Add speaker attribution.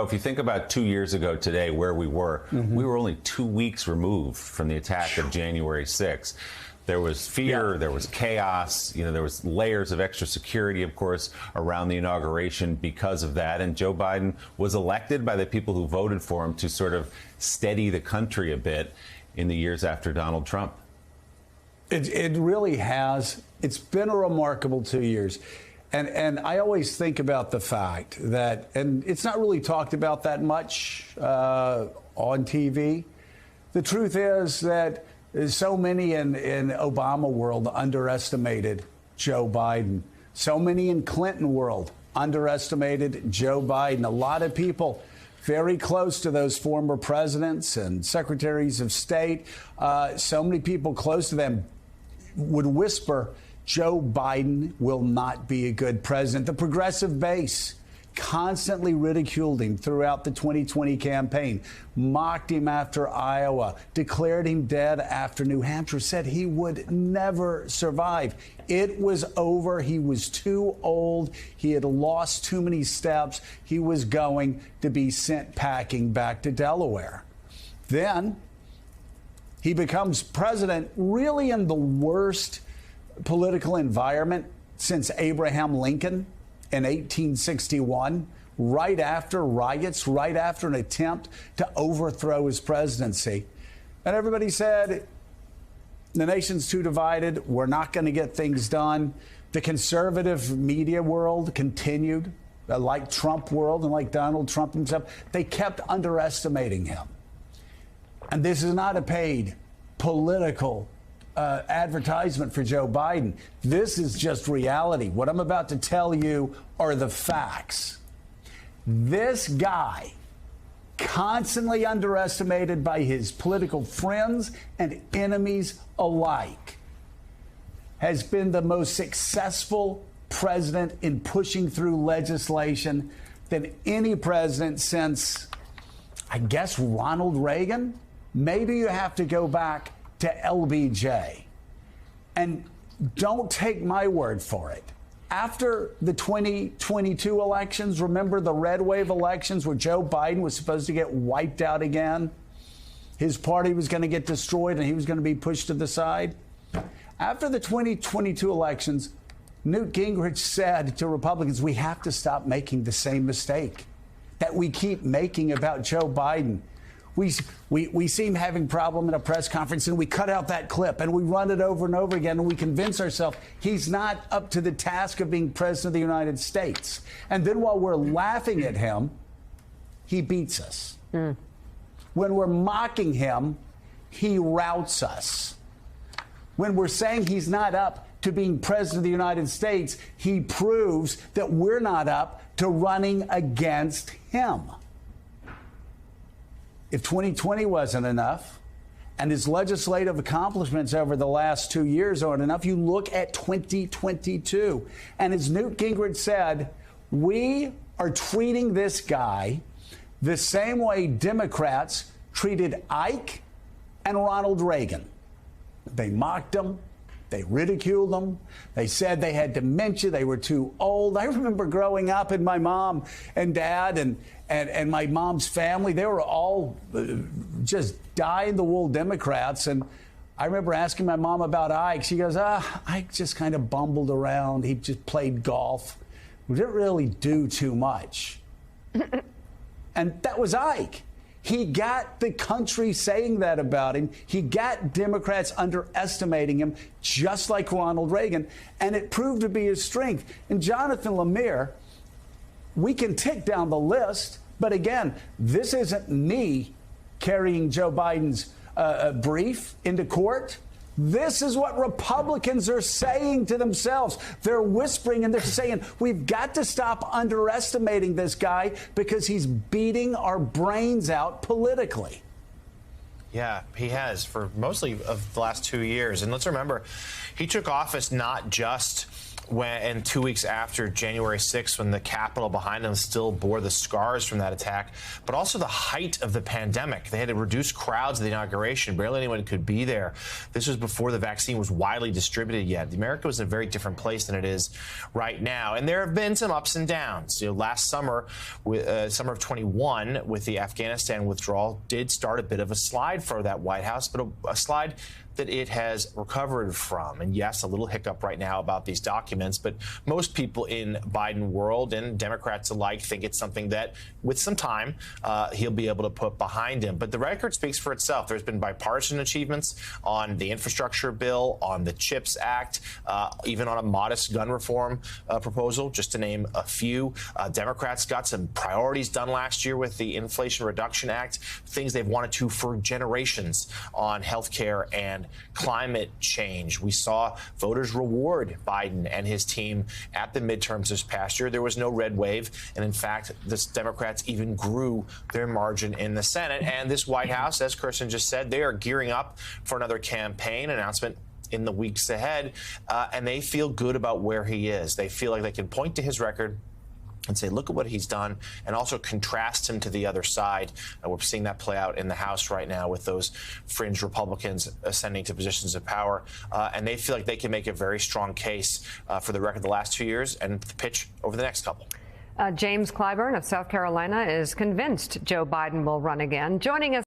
Speaker 1: If you think about 2 years ago today, where we were only 2 weeks removed from the attack of January 6th. There was fear, there was chaos, there was layers of extra security, of course, around the inauguration because of that. And Joe Biden was elected by the people who voted for him to sort of steady the country a bit in the years after Donald Trump.
Speaker 2: It really has. It's been a remarkable 2 years. And I always think about the fact that, and it's not really talked about that much on TV. The truth is that so many in Obama world underestimated Joe Biden. So many in Clinton world underestimated Joe Biden. A lot of people very close to those former presidents and secretaries of state, so many people close to them would whisper, Joe Biden will not be a good president. The progressive base constantly ridiculed him throughout the 2020 campaign, mocked him after Iowa, declared him dead after New Hampshire, said he would never survive. It was over. He was too old. He had lost too many steps. He was going to be sent packing back to Delaware. Then he becomes president really in the worst political environment since Abraham Lincoln in 1861, right after riots, right after an attempt to overthrow his presidency. And everybody said, the nation's too divided. We're not going to get things done. The conservative media world continued, like Trump world and like Donald Trump himself. They kept underestimating him. And this is not a paid political advertisement for Joe Biden. This is just reality. What I'm about to tell you are the facts. This guy, constantly underestimated by his political friends and enemies alike, has been the most successful president in pushing through legislation than any president since, I guess, Ronald Reagan. Maybe you have to go back to LBJ. And don't take my word for it. After the 2022 elections, remember the red wave elections where Joe Biden was supposed to get wiped out again? His party was going to get destroyed and he was going to be pushed to the side. After the 2022 elections, Newt Gingrich said to Republicans, we have to stop making the same mistake that we keep making about Joe Biden. We see him having problem in a press conference and we cut out that clip and we run it over and over again and we convince ourselves he's not up to the task of being president of the United States. And then while we're laughing at him, he beats us. When we're mocking him, he routs us. When we're saying he's not up to being president of the United States, he proves that we're not up to running against him. If 2020 wasn't enough, and his legislative accomplishments over the last 2 years aren't enough, you look at 2022. And as Newt Gingrich said, we are treating this guy the same way Democrats treated Ike and Ronald Reagan. They mocked him. They ridiculed them. They said they had dementia. They were too old. I remember growing up, and my mom and dad and my mom's family, they were all just dyed-in-the-wool Democrats. And I remember asking my mom about Ike. She goes, Ike just kind of bumbled around. He just played golf. We didn't really do too much. And that was Ike. He got the country saying that about him. He got Democrats underestimating him, just like Ronald Reagan, and it proved to be his strength. And Jonathan Lemire, we can tick down the list, but again, this isn't me carrying Joe Biden's brief into court. This is what Republicans are saying to themselves. They're whispering and they're saying, we've got to stop underestimating this guy because he's beating our brains out politically.
Speaker 3: Yeah, he has for mostly of the last 2 years. And let's remember, he took office not just and 2 weeks after January 6th, when the Capitol behind them still bore the scars from that attack, but also the height of the pandemic. They had to reduce crowds at the inauguration. Barely anyone could be there. This was before the vaccine was widely distributed yet. America was in a very different place than it is right now. And there have been some ups and downs. Last summer, summer of 21, with the Afghanistan withdrawal, did start a bit of a slide for that White House, but a slide that it has recovered from. And yes, a little hiccup right now about these documents, but most people in Biden world and Democrats alike think it's something that, with some time, he'll be able to put behind him. But the record speaks for itself. There's been bipartisan achievements on the infrastructure bill, on the CHIPS Act, even on a modest gun reform proposal, just to name a few. Democrats got some priorities done last year with the Inflation Reduction Act, things they've wanted to for generations on health care and climate change. We saw voters reward Biden and his team at the midterms this past year. There was no red wave. And in fact, the Democrats even grew their margin in the Senate. And this White House, as Kirsten just said, they are gearing up for another campaign announcement in the weeks ahead. And they feel good about where he is. They feel like they can point to his record and say, look at what he's done, and also contrast him to the other side. And we're seeing that play out in the House right now with those fringe Republicans ascending to positions of power. And they feel like they can make a very strong case for the record the last 2 years and the pitch over the next couple.
Speaker 4: James Clyburn of South Carolina is convinced Joe Biden will run again. Joining us.